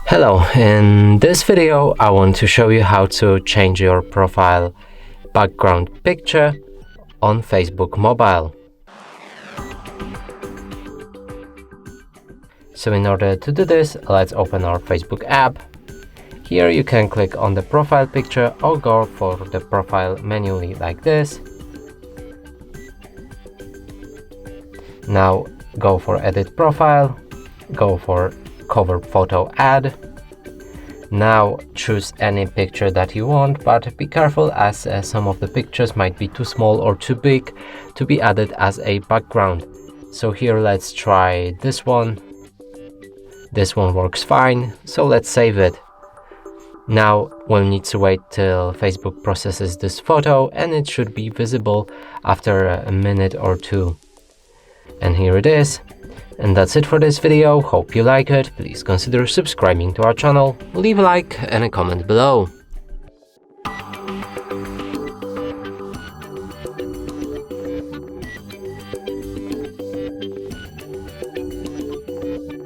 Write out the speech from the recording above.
Hello, in this video I want to show you how to change your profile background picture on Facebook mobile. So in order to do this, let's open our Facebook app. Here you can click on the profile picture or go for the profile manually like this. Now go for edit profile, go for cover photo add. Now choose any picture that you want, but be careful as some of the pictures might be too small or too big to be added as a background. So here let's try this one. This one works fine, so let's save it. Now we'll need to wait till Facebook processes this photo, and it should be visible after a minute or two. And here it is. And that's it for this video. Hope you like it. Please consider subscribing to our channel, leave a like and a comment below.